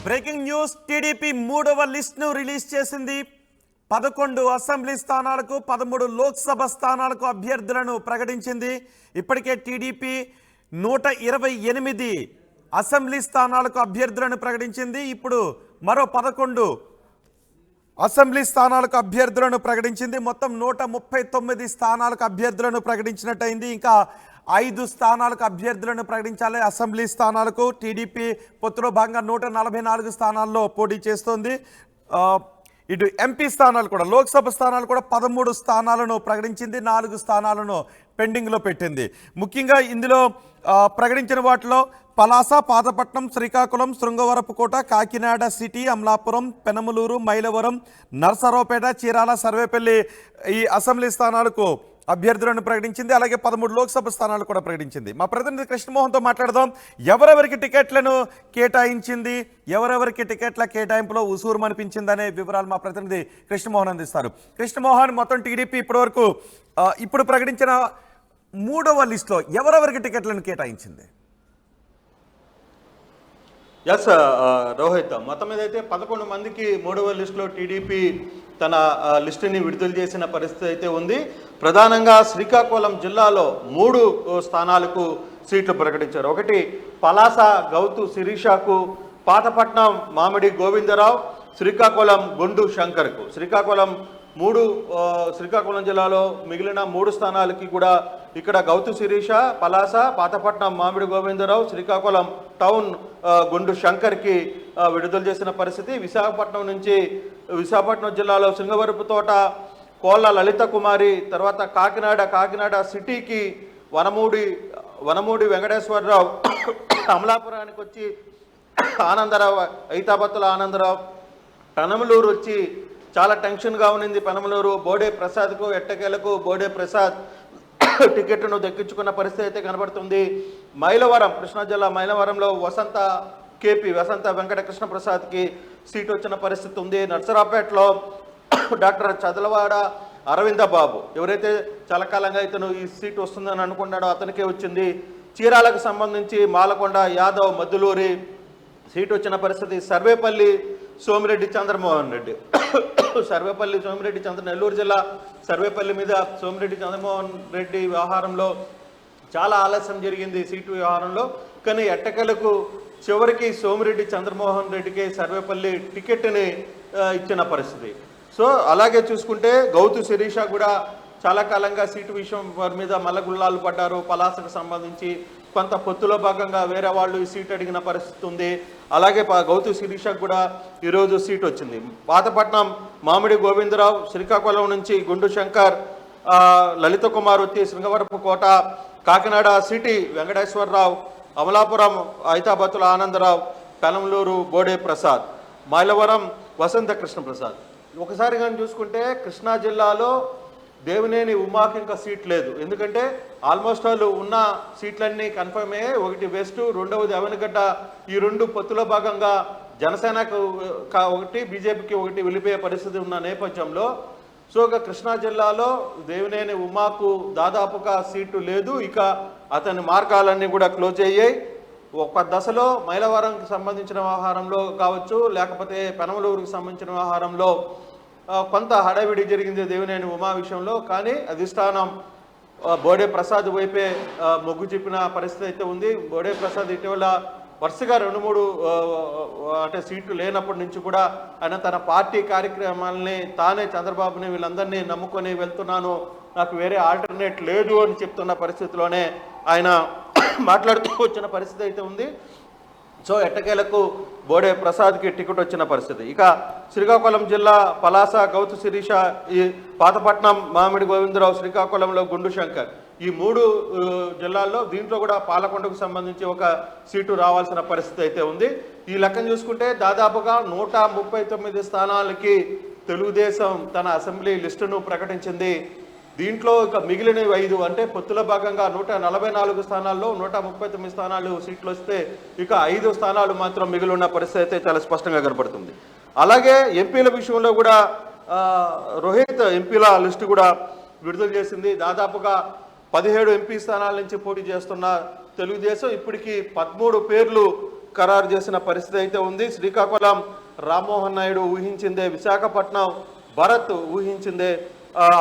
Breaking news TDP మూడవ లిస్ట్ను release చేసింది. 11 assembly స్థానాలకు 13 లోక్సభ స్థానాలకు అభ్యర్థులను ప్రకటించింది. ఇప్పటికే టీడీపీ 128 అసెంబ్లీ స్థానాలకు అభ్యర్థులను ప్రకటించింది. ఇప్పుడు మరో 11 అసెంబ్లీ స్థానాలకు అభ్యర్థులను ప్రకటించింది. మొత్తం 139 స్థానాలకు అభ్యర్థులను ప్రకటించినట్టయింది. ఇంకా 5 స్థానాలకు అభ్యర్థులను ప్రకటించాలి. అసెంబ్లీ స్థానాలకు టీడీపీ పొత్తులో భాగంగా 144 స్థానాల్లో పోటీ చేస్తోంది. ఇటు ఎంపీ స్థానాలు కూడా, లోక్సభ స్థానాలు కూడా 13 స్థానాలను ప్రకటించింది. 4 స్థానాలను పెండింగ్లో పెట్టింది. ముఖ్యంగా ఇందులో ప్రకటించిన వాటిలో పలాస, పాతపట్నం, శ్రీకాకుళం, శృంగవరపుకోట, కాకినాడ సిటీ, అమలాపురం, పెనమలూరు, మైలవరం, నర్సరావుపేట, చీరాల, సర్వేపల్లి ఈ అసెంబ్లీ స్థానాలకు అభ్యర్థులను ప్రకటించింది. అలాగే 13 లోక్సభ స్థానాలు కూడా ప్రకటించింది. మా ప్రతినిధి కృష్ణమోహన్తో మాట్లాడదాం. ఎవరెవరికి టికెట్లను కేటాయించింది, ఎవరెవరికి టికెట్ల కేటాయింపులో ఉసూరు అనిపించింది అనే వివరాలు మా ప్రతినిధి కృష్ణమోహన్ అందిస్తారు. కృష్ణమోహన్, మొత్తం టీడీపీ ఇప్పటివరకు ఇప్పుడు ప్రకటించిన మూడవ లిస్టులో ఎవరెవరికి టికెట్లను కేటాయించింది? ఎస్ రోహిత్, మొత్తం మీద అయితే 11 మందికి మూడవ లిస్టులో టీడీపీ తన లిస్టుని విడుదల చేసిన పరిస్థితి అయితే ఉంది. ప్రధానంగా శ్రీకాకుళం జిల్లాలో 3 స్థానాలకు సీట్లు ప్రకటించారు. ఒకటి పలాస గౌతు శిరీషకు, పాతపట్నం మామిడి గోవిందరావు, శ్రీకాకుళం గొండు శంకర్కు. శ్రీకాకుళం జిల్లాలో మిగిలిన 3 స్థానాలకి కూడా ఇక్కడ గౌతు శిరీష, పలాస, పాతపట్నం మామిడి గోవిందరావు, శ్రీకాకుళం టౌన్ గొండు శంకర్కి విడుదల చేసిన పరిస్థితి. విశాఖపట్నం జిల్లాలో సింగవరపుతోట కోళ్ళ లలిత కుమారి, తర్వాత కాకినాడ సిటీకి వనమూడి వెంకటేశ్వరరావు, అమలాపురానికి వచ్చి ఆనందరావు, ఐతాబత్తుల ఆనందరావు, పెనమలూరు వచ్చి చాలా టెన్షన్గా ఉన్నింది. పెనమలూరు బోడే ప్రసాద్కు, ఎట్టకేలకు బోడే ప్రసాద్ టికెట్ను దక్కించుకున్న పరిస్థితి అయితే కనబడుతుంది. మైలవరం, కృష్ణా జిల్లా మైలవరంలో వసంత వెంకట కృష్ణ ప్రసాద్కి సీటు వచ్చిన పరిస్థితి ఉంది. నర్సరావుపేటలో డాక్టర్ చదలవాడ అరవింద బాబు, ఎవరైతే చాలా కాలంగా ఇతను ఈ సీటు వస్తుందని అనుకున్నాడో అతనికే వచ్చింది. చీరాలకు సంబంధించి మాలకొండ యాదవ్ మద్దులూరి సీటు వచ్చిన పరిస్థితి. సర్వేపల్లి సోమిరెడ్డి చంద్రమోహన్ రెడ్డి, నెల్లూరు జిల్లా సర్వేపల్లి మీద సోమిరెడ్డి చంద్రమోహన్ రెడ్డి వ్యవహారంలో చాలా ఆలస్యం జరిగింది సీటు వ్యవహారంలో. కానీ ఎట్టకేలకు చివరికి సోమిరెడ్డి చంద్రమోహన్ రెడ్డికి సర్వేపల్లి టికెట్ని ఇచ్చిన పరిస్థితి. సో అలాగే చూసుకుంటే గౌతు శిరీష కూడా చాలా కాలంగా సీటు విషయం వారి మీద మల్లగుల్లాలు పడ్డారు. పలాసకు సంబంధించి కొంత పొత్తులో భాగంగా వేరే వాళ్ళు ఈ సీట్ అడిగిన పరిస్థితి ఉంది. అలాగే గౌతు శిరీషకు కూడా ఈరోజు సీట్ వచ్చింది. పాతపట్నం మామిడి గోవిందరావు, శ్రీకాకుళం నుంచి గుండు శంకర్, లలిత కుమార్ వచ్చి శృంగవరపుకోట, కాకినాడ సిటీ వెంకటేశ్వరరావు, అమలాపురం ఐతాబత్తుల ఆనందరావు, పెనమలూరు బోడే ప్రసాద్, మైలవరం వసంత కృష్ణ ప్రసాద్. ఒకసారి కానీ చూసుకుంటే కృష్ణా జిల్లాలో దేవినేని ఉమాకి ఇంకా సీట్ లేదు. ఎందుకంటే ఆల్మోస్ట్ వాళ్ళు ఉన్న సీట్లన్నీ కన్ఫర్మ్ అయ్యాయి. ఒకటి వెస్ట్, రెండవది అవనగడ్డ. ఈ 2 పొత్తులో భాగంగా జనసేనకు ఒకటి, బీజేపీకి ఒకటి వెళ్ళిపోయే పరిస్థితి ఉన్న నేపథ్యంలో సో కృష్ణా జిల్లాలో దేవినేని ఉమాకు దాదాపుగా సీటు లేదు. ఇక అతని మార్గాలన్నీ కూడా క్లోజ్ అయ్యాయి. ఒక దశలో మైలవరంకి సంబంధించిన వ్యవహారంలో కావచ్చు, లేకపోతే పెనమలూరుకి సంబంధించిన వ్యవహారంలో కొంత హడావిడి జరిగింది దేవినేని ఉమా విషయంలో. కానీ అధిష్టానం బోడే ప్రసాద్ వైపే మొగ్గు చెప్పిన పరిస్థితి అయితే ఉంది. బోడే ప్రసాద్ ఇటీవల వరుసగా 2-3 అంటే సీట్లు లేనప్పటి నుంచి కూడా ఆయన తన పార్టీ కార్యక్రమాలని తానే చంద్రబాబుని వీళ్ళందరినీ నమ్ముకొని వెళ్తున్నాను, నాకు వేరే ఆల్టర్నేట్ లేదు అని చెప్తున్న పరిస్థితిలోనే ఆయన మాట్లాడుతూ వచ్చిన పరిస్థితి అయితే ఉంది. సో ఎట్టకేలకు బోడే ప్రసాద్కి టికెట్ వచ్చిన పరిస్థితి. ఇక శ్రీకాకుళం జిల్లా పలాస గౌతు శిరీష, ఈ పాతపట్నం మామిడి గోవిందరావు, శ్రీకాకుళంలో గుండు శంకర్, ఈ 3 జిల్లాల్లో దీంట్లో కూడా పాలకొండకు సంబంధించి ఒక సీటు రావాల్సిన పరిస్థితి అయితే ఉంది. ఈ లెక్కను చూసుకుంటే దాదాపుగా 139 స్థానాలకి తెలుగుదేశం తన అసెంబ్లీ లిస్టును ప్రకటించింది. దీంట్లో ఇక మిగిలిన 5 అంటే పొత్తుల భాగంగా 144 స్థానాల్లో 139 స్థానాలు సీట్లు వస్తే ఇక 5 స్థానాలు మాత్రం మిగిలి ఉన్న పరిస్థితి అయితే చాలా స్పష్టంగా కనపడుతుంది. అలాగే ఎంపీల విషయంలో కూడా రోహిత్ ఎంపీల లిస్టు కూడా విడుదల చేసింది. దాదాపుగా 17 ఎంపీ స్థానాల నుంచి పోటీ చేస్తున్న తెలుగుదేశం ఇప్పటికీ 13 పేర్లు ఖరారు చేసిన పరిస్థితి అయితే ఉంది. శ్రీకాకుళం రామ్మోహన్ నాయుడు ఊహించిందే, విశాఖపట్నం భరత్ ఊహించిందే,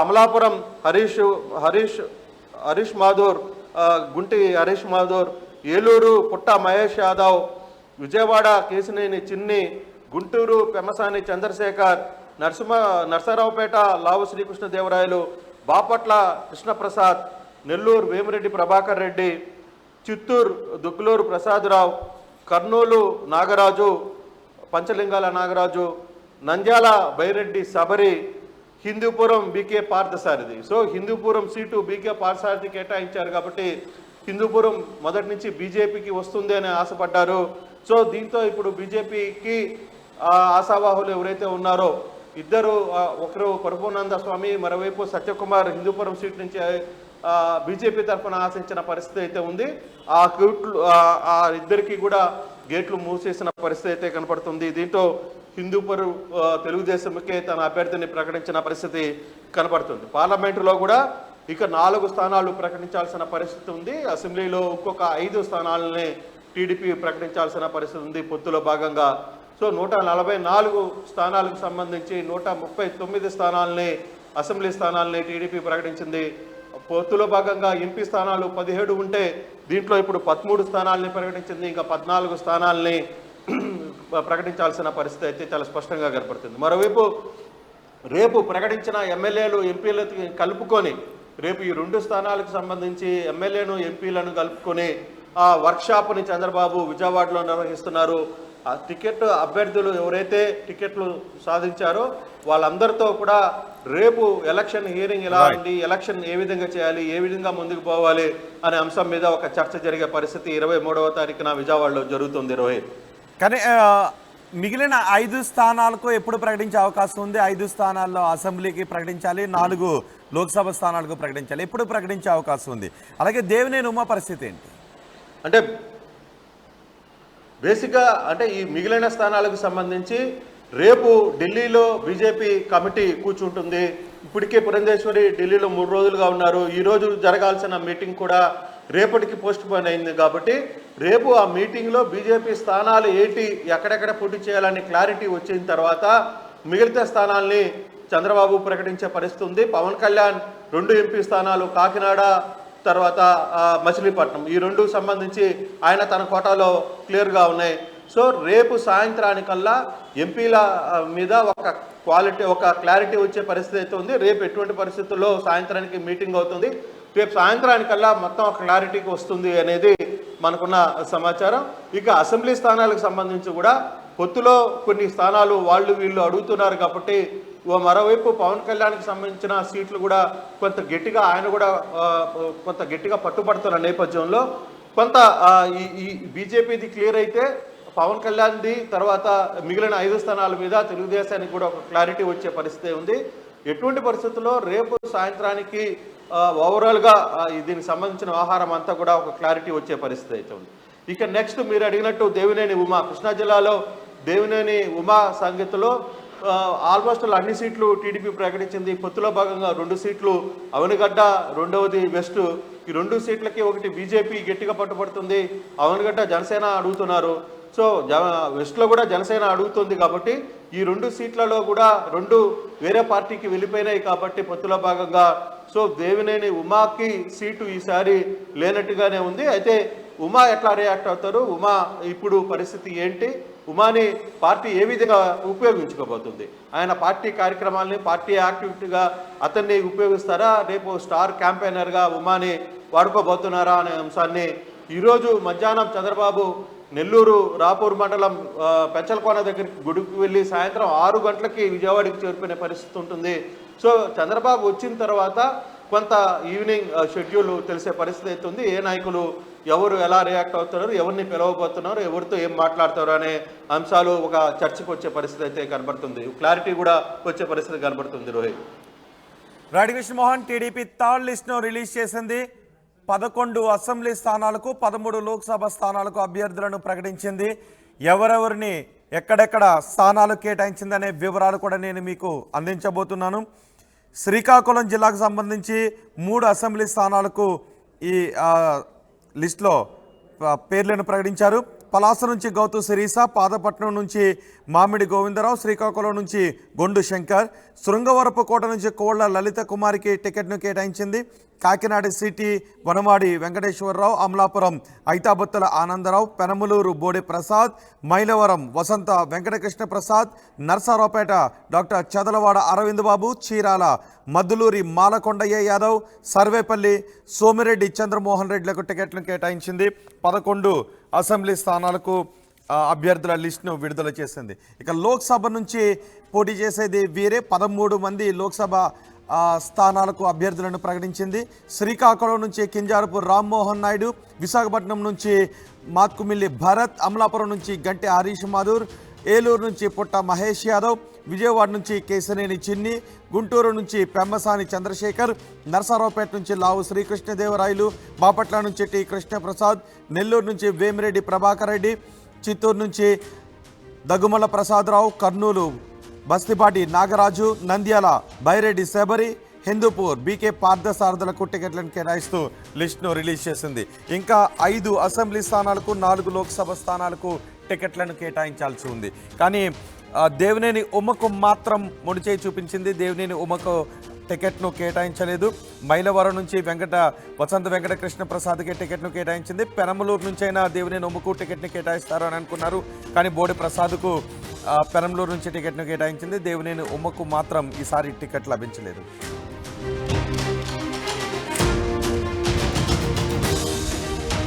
అమలాపురం హరీష్ మాధూర్, గుంటి హరీష్ మాధూర్, ఏలూరు పుట్ట Mahesh Yadav, Vijayawada Kesineni Chinni, Guntur Pemmasani Chandrasekhar, Narasaraopet Lavu Srikrishnadevarayalu, Bapatla Krishnaprasad, Nellore Vemireddy Prabhakar Reddy, Chittoor Dukkuluru Prasadarao, Kurnool Nagaraju, Panchalingala Nagaraju, Nandyal Byreddy Sabari, Hindupuram BK Parthasarathi. So Hindupuram seat BK Parthasarathi కేటాయించారు కాబట్టి హిందూపురం మొదటి నుంచి బీజేపీకి వస్తుంది అని ఆశపడ్డారు. సో దీంతో ఇప్పుడు బీజేపీకి ఆశావాహులు ఎవరైతే ఉన్నారో ఇద్దరు, ఒకరు పరభునంద స్వామి, మరోవైపు సత్యకుమార్ హిందూపురం సీట్ నుంచి బీజేపీ తరఫున ఆశించిన పరిస్థితి అయితే ఉంది. ఆ ఇద్దరికి కూడా గేట్లు మూసేసిన పరిస్థితి అయితే కనపడుతుంది. దీంతో హిందూపురం తెలుగుదేశంకే తన అభ్యర్థిని ప్రకటించిన పరిస్థితి కనపడుతుంది. పార్లమెంటులో కూడా ఇక 4 స్థానాలు ప్రకటించాల్సిన పరిస్థితి ఉంది. అసెంబ్లీలో ఇంకొక 5 స్థానాలని టీడీపీ ప్రకటించాల్సిన పరిస్థితి ఉంది పొత్తులో భాగంగా. సో 144 స్థానాలకు సంబంధించి 139 స్థానాలని, అసెంబ్లీ స్థానాలని టీడీపీ ప్రకటించింది. పొత్తులో భాగంగా ఎంపీ స్థానాలు 17 ఉంటే దీంట్లో ఇప్పుడు 13 స్థానాలని ప్రకటించింది. ఇంకా 14 స్థానాలని ప్రకటించాల్సిన పరిస్థితి అయితే చాలా స్పష్టంగా కనపడుతుంది. మరోవైపు రేపు ప్రకటించిన ఎమ్మెల్యేలు ఎంపీలకి కలుపుకొని రేపు ఈ 2 స్థానాలకు సంబంధించి ఎమ్మెల్యేను ఎంపీలను కలుపుకొని ఆ వర్క్షాప్ని చంద్రబాబు విజయవాడలో నిర్వహిస్తున్నారు. ఆ టికెట్ అభ్యర్థులు ఎవరైతే టికెట్లు సాధించారో వాళ్ళందరితో కూడా రేపు ఎలక్షన్ హియరింగ్ ఎలా ఉంది, ఎలక్షన్ ఏ విధంగా చేయాలి, ఏ విధంగా ముందుకు పోవాలి అనే అంశం మీద ఒక చర్చ జరిగే పరిస్థితి 23వ తారీఖున విజయవాడలో జరుగుతుంది. రోహిత్, కానీ మిగిలిన 5 స్థానాలకు ఎప్పుడు ప్రకటించే అవకాశం ఉంది? 5 స్థానాల్లో అసెంబ్లీకి ప్రకటించాలి, 4 లోక్సభ స్థానాలకు ప్రకటించాలి. ఎప్పుడు ప్రకటించే అవకాశం ఉంది? అలాగే దేవినేని ఉమా పరిస్థితి ఏంటి? అంటే బేసిక్గా అంటే ఈ మిగిలిన స్థానాలకు సంబంధించి రేపు ఢిల్లీలో బీజేపీ కమిటీ కూర్చుంటుంది. ఇప్పటికే పురంధేశ్వరి ఢిల్లీలో 3 రోజులుగా ఉన్నారు. ఈరోజు జరగాల్సిన మీటింగ్ కూడా రేపటికి పోస్ట్ పోన్ అయింది కాబట్టి రేపు ఆ మీటింగ్లో బీజేపీ స్థానాలు ఏంటి, ఎక్కడెక్కడ పోటీ చేయాలని క్లారిటీ వచ్చిన తర్వాత మిగిలిన స్థానాల్ని చంద్రబాబు ప్రకటించే పరిస్థితి ఉంది. పవన్ కళ్యాణ్ 2 ఎంపీ స్థానాలు కాకినాడ తర్వాత మచిలీపట్నం, ఈ 2 సంబంధించి ఆయన తన కోటాలో క్లియర్గా ఉన్నాయి. సో రేపు సాయంత్రానికల్లా ఎంపీల మీద ఒక క్లారిటీ వచ్చే పరిస్థితి అయితే ఉంది. రేపు ఎటువంటి పరిస్థితుల్లో సాయంత్రానికి మీటింగ్ అవుతుంది, రేపు సాయంత్రానికల్లా మొత్తం ఒక క్లారిటీకి వస్తుంది అనేది మనకున్న సమాచారం. ఇక అసెంబ్లీ స్థానాలకు సంబంధించి కూడా పొత్తులో కొన్ని స్థానాలు వీళ్ళు అడుగుతున్నారు కాబట్టి మరోవైపు పవన్ కళ్యాణ్కి సంబంధించిన సీట్లు కూడా ఆయన కూడా కొంత గట్టిగా పట్టుబడుతున్న నేపథ్యంలో కొంత ఈ బీజేపీది క్లియర్ అయితే పవన్ కళ్యాణ్ది తర్వాత మిగిలిన 5 స్థానాల మీద తెలుగుదేశానికి కూడా ఒక క్లారిటీ వచ్చే పరిస్థితి ఉంది. ఎటువంటి పరిస్థితుల్లో రేపు సాయంత్రానికి ఓవరాల్గా దీనికి సంబంధించిన వ్యవహారం అంతా కూడా ఒక క్లారిటీ వచ్చే పరిస్థితి అయితే ఉంది. ఇక నెక్స్ట్ మీరు అడిగినట్టు దేవినేని ఉమా, కృష్ణా జిల్లాలో దేవినేని ఉమా సంగతిలో ఆల్మోస్ట్ అన్ని సీట్లు టీడీపీ ప్రకటించింది. పొత్తులో భాగంగా 2 సీట్లు అవనిగడ్డ, రెండవది వెస్ట్. ఈ 2 సీట్లకి ఒకటి బీజేపీ గట్టిగా పట్టుబడుతుంది, అవనిగడ్డ జనసేన అడుగుతున్నారు. సో వెస్ట్లో కూడా జనసేన అడుగుతుంది కాబట్టి ఈ 2 సీట్లలో కూడా 2 వేరే పార్టీకి వెళ్ళిపోయినాయి కాబట్టి పొత్తులో భాగంగా సో దేవినేని ఉమాకి సీటు ఈసారి లేనట్టుగానే ఉంది. అయితే ఉమా ఎట్లా రియాక్ట్ అవుతారు, ఉమా ఇప్పుడు పరిస్థితి ఏంటి, ఉమాని పార్టీ ఏ విధంగా ఉపయోగించుకోబోతుంది, ఆయన పార్టీ కార్యక్రమాలని పార్టీ యాక్టివిటీగా అతన్ని ఉపయోగిస్తారా, రేపు స్టార్ క్యాంపెయినర్గా ఉమాని వాడుకోబోతున్నారా అనే అంశాన్ని ఈరోజు మధ్యాహ్నం చంద్రబాబు నెల్లూరు రాపూర్ మండలం పెంచలకోన దగ్గరికి గుడికి వెళ్ళి సాయంత్రం 6 గంటలకి విజయవాడకి చేరుకునే పరిస్థితి ఉంటుంది. సో చంద్రబాబు వచ్చిన తర్వాత కొంత ఈవినింగ్ షెడ్యూల్ తెలిసే పరిస్థితి అవుతుంది. ఏ నాయకులు ఎవరు ఎలా రియాక్ట్ అవుతున్నారు, ఎవరిని పిలవబోతున్నారు, ఎవరితో ఏం మాట్లాడతారు అనే అంశాలు ఒక చర్చకు వచ్చే పరిస్థితి అయితే కనబడుతుంది, క్లారిటీ కూడా వచ్చే పరిస్థితి కనబడుతుంది. రోహిత్, రాడి కృష్ణమోహన్ టీడీపీ 3rd లిస్ట్ను రిలీజ్ చేసింది. 11 అసెంబ్లీ స్థానాలకు 13 లోక్సభ స్థానాలకు అభ్యర్థులను ప్రకటించింది. ఎవరెవరిని ఎక్కడెక్కడ స్థానాలు కేటాయించిందనే వివరాలు కూడా నేను మీకు అందించబోతున్నాను. శ్రీకాకుళం జిల్లాకు సంబంధించి 3 అసెంబ్లీ స్థానాలకు ఈ లిస్టులో పేర్లను ప్రకటించారు. పలాస నుంచి గౌతు శిరీష, పాదపట్నం నుంచి మామిడి గోవిందరావు, శ్రీకాకుళం నుంచి గొండు శంకర్, శృంగవరపుకోట నుంచి కోళ్ల లలిత కుమారికి టికెట్ను కేటాయించింది. కాకినాడ సిటీ వనమాడి వెంకటేశ్వరరావు, అమలాపురం ఐతాబత్తుల ఆనందరావు, పెనమలూరు బోడి ప్రసాద్, మైలవరం వసంత వెంకటకృష్ణ ప్రసాద్, నర్సారావుపేట డాక్టర్ చదలవాడ అరవింద్ బాబు, చీరాల మద్దులూరి మాలకొండయ్య యాదవ్, సర్వేపల్లి సోమిరెడ్డి చంద్రమోహన్ రెడ్డిలకు టికెట్లను కేటాయించింది. 11 అసెంబ్లీ స్థానాలకు అభ్యర్థుల లిస్టును విడుదల చేసింది. ఇక లోక్సభ నుంచి పోటీ చేసేది వీరే. 13 మంది లోక్సభ స్థానాలకు అభ్యర్థులను ప్రకటించింది. శ్రీకాకుళం నుంచి కింజారపు రామ్మోహన్ నాయుడు, విశాఖపట్నం నుంచి మాత్కుమిల్లి భరత్, అమలాపురం నుంచి గంటి హరీష్ మాధూర్, ఏలూరు నుంచి పుట్ట మహేష్ యాదవ్, విజయవాడ నుంచి కేశనేని చిన్ని, గుంటూరు నుంచి పెమ్మసాని చంద్రశేఖర్, నరసరావుపేట నుంచి లావు శ్రీకృష్ణదేవరాయలు, బాపట్ల నుంచి టి కృష్ణప్రసాద్, నెల్లూరు నుంచి వేమిరెడ్డి ప్రభాకర్ రెడ్డి, చిత్తూరు నుంచి దగ్గుమల్ల ప్రసాదరావు, కర్నూలు బస్తిపాటి నాగరాజు, నంద్యాల బైరెడ్డి శబరి, హిందూపూర్ బీకే పార్థసారథులకు టికెట్లను కేటాయిస్తూ లిస్టును రిలీజ్ చేసింది. ఇంకా 5 అసెంబ్లీ స్థానాలకు, 4 లోక్సభ స్థానాలకు టికెట్లను కేటాయించాల్సి ఉంది. కానీ దేవినేని ఉమకు మాత్రం ముడిచేయి చూపించింది. దేవినేని ఉమకు టికెట్ను కేటాయించలేదు. మైలవరం నుంచి వసంత వెంకటకృష్ణ ప్రసాద్కి టికెట్ను కేటాయించింది. పెనమలూరు నుంచి అయినా దేవినేని ఉమకు టికెట్ని కేటాయిస్తారు అని అనుకున్నారు. కానీ బోడి ప్రసాద్కు పెనమలూరు నుంచి టికెట్ను కేటాయించింది. దేవినేని ఉమకు మాత్రం ఈసారి టికెట్ లభించలేదు.